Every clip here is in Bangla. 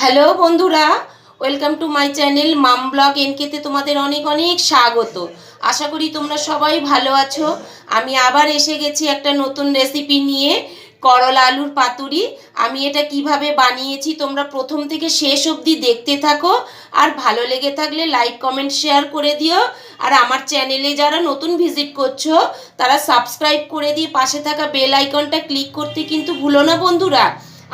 হ্যালো বন্ধুরা, welcome to my channel mom blog এনকেতে তোমাদের অনেক অনেক স্বাগত। আশা করি তোমরা সবাই ভালো আছো। আমি আবার এসে গেছি একটা নতুন রেসিপি নিয়ে, করলা আলুর পাতুরি। আমি এটা কিভাবে বানিয়েছি তোমরা প্রথম থেকে শেষ অবধি দেখতে থাকো। আর ভালো লেগে থাকলে লাইক কমেন্ট শেয়ার করে দিও। আর আমার চ্যানেলে যারা নতুন ভিজিট করছো তারা সাবস্ক্রাইব করে দিয়ে পাশে থাকা বেল আইকনটা ক্লিক করতে কিন্তু ভুলো না বন্ধুরা।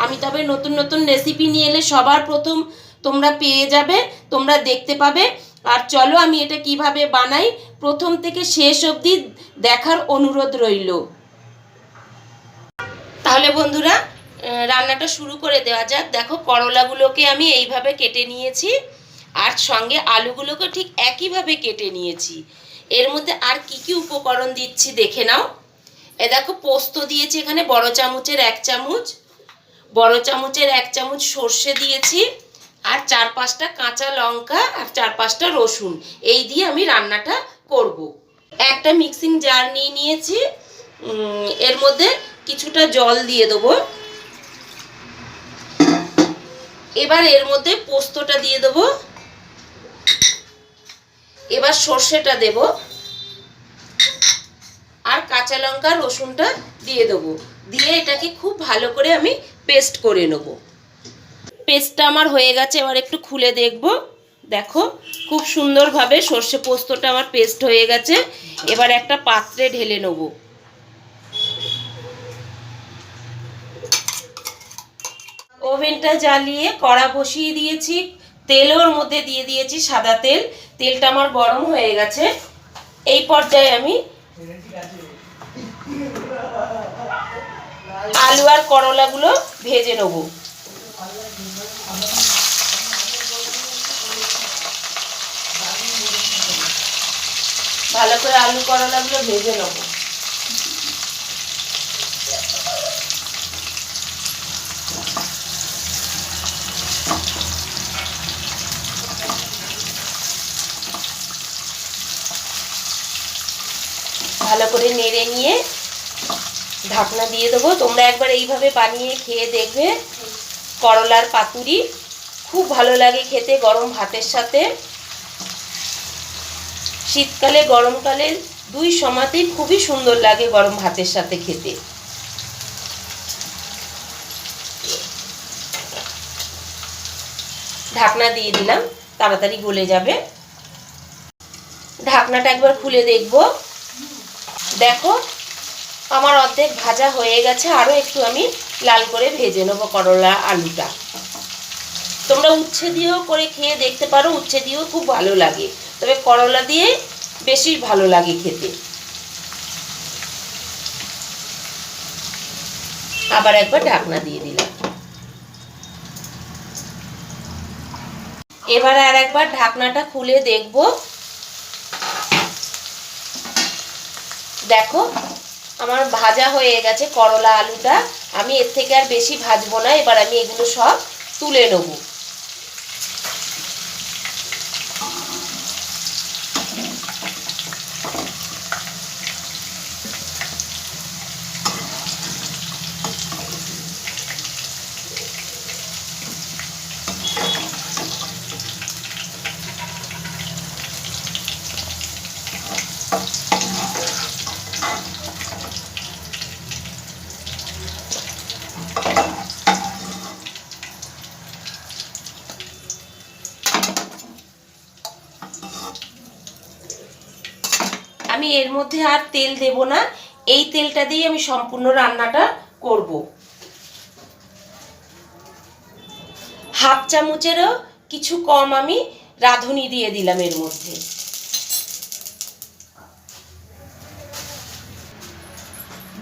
আমি তবে নতুন নতুন রেসিপি নিয়ে এলে সবার প্রথম তোমরা পেয়ে যাবে, তোমরা দেখতে পাবে। আর চলো আমি এটা কিভাবে বানাই প্রথম থেকে শেষ অবধি দেখার অনুরোধ রইল। তাহলে বন্ধুরা রান্নাটা শুরু করে দেওয়া যাক। দেখো, করলাগুলোকে আমি এইভাবে কেটে নিয়েছি, আর সঙ্গে আলুগুলোকে ঠিক একইভাবে কেটে নিয়েছি। এর মধ্যে আর কি কি উপকরণ দিচ্ছি দেখে নাও। এ দেখো, পোস্ত দিয়েছি এখানে বড় চামচের 1 চামচ, বড় চামচের 1 চামচ সর্ষে দিয়েছি, আর 4-5টা কাঁচা লঙ্কা আর 4-5টা রসুন। এই দিয়ে আমি রান্নাটা করব। একটা মিক্সিং জার নিয়ে নিয়েছি, এর মধ্যে কিছুটা জল দিয়ে দেবো। এবার এর মধ্যে পোস্তটা দিয়ে দেবো, এবার সর্ষেটা দেব, আর কাঁচা লঙ্কা রসুনটা দিয়ে দেবো। দিয়ে এটাকে খুব ভালো করে আমি পেস্ট করে নেব। পেস্টটা আমার হয়ে গেছে, এবার একটু খুলে দেখব। দেখো, খুব সুন্দরভাবে সর্ষে পোস্তটা আমার পেস্ট হয়ে গেছে। এবার একটা পাত্রে ঢেলে নেব। ওভেনটা জ্বালিয়ে কড়া বসিয়ে দিয়েছি, তেলের মধ্যে দিয়ে দিয়েছি সাদা তেল। তেলটা আমার গরম হয়ে গেছে। এই পর্যায়ে আমি আলু আর করলাগুলো ভেজে নেব। ভালো করে আলু করলাগুলো ভেজে নেব। ভালো করে নেড়ে নিয়ে ঢাকনা দিয়ে দেবো। তোমরা একবার এইভাবে বানিয়ে খেয়ে দেখবে। করলার পাতুরি খুব ভালো লাগে খেতে গরম ভাতের সাথে। শীতকালে গরমকালে দুই সময়তেই খুবই সুন্দর লাগে গরম ভাতের সাথে খেতে। ঢাকনা দিয়ে দিলাম, তাড়াতাড়ি গলে যাবে। ঢাকনাটা একবার খুলে দেখব। দেখো, আমার অর্ধেক ভাজা হয়ে গেছে। আরও একটু আমি লাল করে ভেজে নেবো করলা আলুটা। তোমরা উচ্ছে দিয়েও করে খেয়ে দেখতে পারো, উচ্ছে দিয়েও খুব ভালো লাগে, তবে করলা দিয়ে বেশি ভালো লাগে খেতে। আবার একবার ঢাকনা দিয়ে দিলাম। এবার আর একবার ঢাকনাটা খুলে দেখব। দেখো, আমার ভাজা হয়ে গেছে করলা আলুটা। আমি এর থেকে আর বেশি ভাজবো না। এবার আমি এগুলো সব তুলে নেব। আমি এর মধ্যে আর তেল দেব না, এই তেলটা দিয়ে আমি সম্পূর্ণ রান্নাটা করব। হাফ চামচেরও কিছু কম আমি রাঁধুনি দিয়ে দিলাম এর মধ্যে।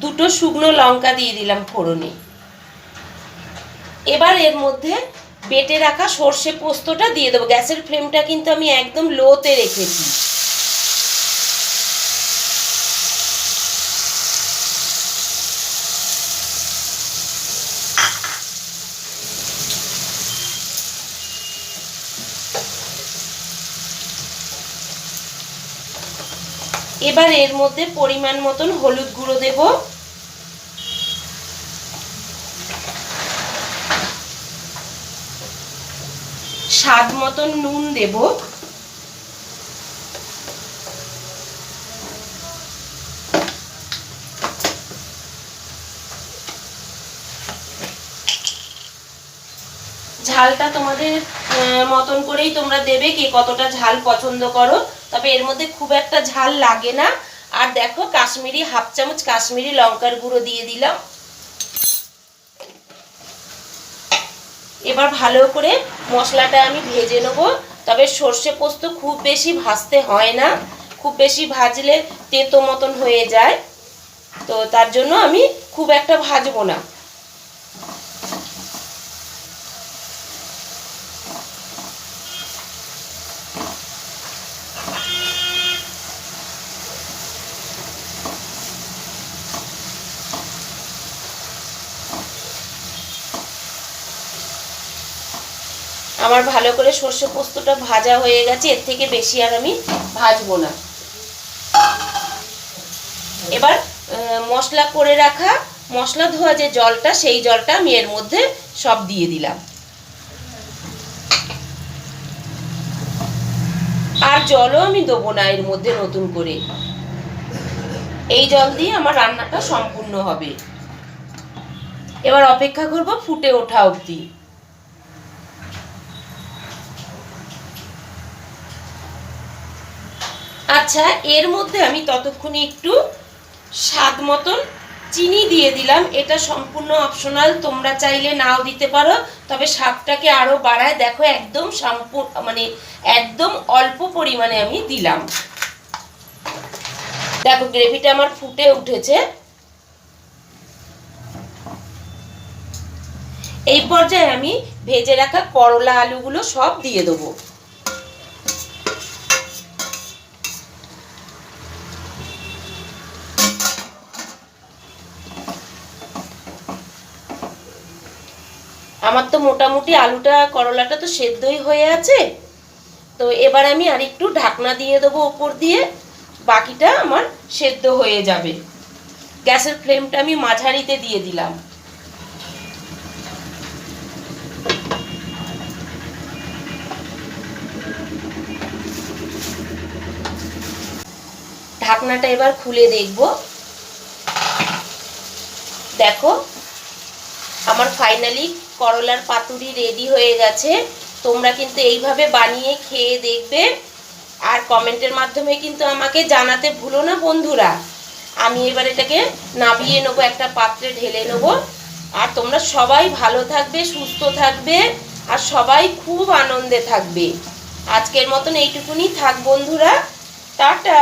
দুটো শুকনো লঙ্কা দিয়ে দিলাম ফোড়নে। এবার এর মধ্যে বেটে রাখা সর্ষে পোস্তটা দিয়ে দেবো। গ্যাসের ফ্লেমটা কিন্তু আমি একদম লোতে রেখেছি। এবার এর মধ্যে পরিমাণ মতন হলুদ গুঁড়ো দেব, স্বাদ মতন নুন দেব। ঝালটা তোমাদের মতন করেই তোমরা দেবে, কে কতটা ঝাল পছন্দ করো। তবে এর মধ্যে খুব একটা ঝাল লাগে না। আর দেখো কাশ্মীরি 1/2 চামচ কাশ্মীরি লঙ্কার গুঁড়ো দিয়ে দিলাম। এবার ভালো করে মশলাটা আমি ভেজে নেব। তবে সর্ষে পোস্ত খুব বেশি ভাজতে হয় না, খুব বেশি ভাজলে তেতো মতন হয়ে যায়, তো তার জন্য আমি খুব একটা ভাজবো না। আমার ভালো করে সর্ষে পোস্তটা ভাজা হয়ে গেছে, এর থেকে বেশি আর আমি ভাজবো না। এবার মশলা করে রাখা, মশলা ধোয়া যে জলটা, সেই জলটা আমি এর মধ্যে সব দিয়ে দিলাম। আর জলও আমি দেবো না এর মধ্যে নতুন করে, এই জল দিয়ে আমার রান্নাটা সম্পূর্ণ হবে। এবার অপেক্ষা করব ফুটে ওঠা অবধি। আচ্ছা, এর মধ্যে আমি ততক্ষণে একটু স্বাদ মতন চিনি দিয়ে দিলাম। এটা সম্পূর্ণ অপশনাল, তোমরা চাইলে নাও দিতে পারো, তবে স্বাদটাকে আরো বাড়ায়। দেখো একদম একদম অল্প পরিমাণে আমি দিলাম। দেখো গ্রেভিটা আমার ফুটে উঠেছে। এই পর্যায়ে আমি ভেজে রাখা করলা আলুগুলো সব দিয়ে দেবো। আমার তো মোটামুটি আলুটা করলাটা তো সেদ্ধই হয়ে আছে, তো এবার আমি আর একটু ঢাকনা দিয়ে দেবো উপর দিয়ে, বাকিটা আমার সেদ্ধ হয়ে যাবে। গ্যাসের ফ্লেমটা আমি মাঝারিতে দিয়ে দিলাম। ঢাকনাটা এবার খুলে দেখব। দেখো আমার ফাইনালি করলার পাতুরি রেডি হয়ে গেছে। তোমরা কিন্তু এইভাবে বানিয়ে খেয়ে দেখবে, আর কমেন্টের মাধ্যমে কিন্তু আমাকে জানাতে ভুলো না বন্ধুরা। আমি এবার এটাকে নামিয়ে নেবো, একটা পাত্রে ঢেলে নেবো। আর তোমরা সবাই ভালো থাকবে, সুস্থ থাকবে, আর সবাই খুব আনন্দে থাকবে। আজকের মতন এইটুকুনি থাক বন্ধুরা, টাটা।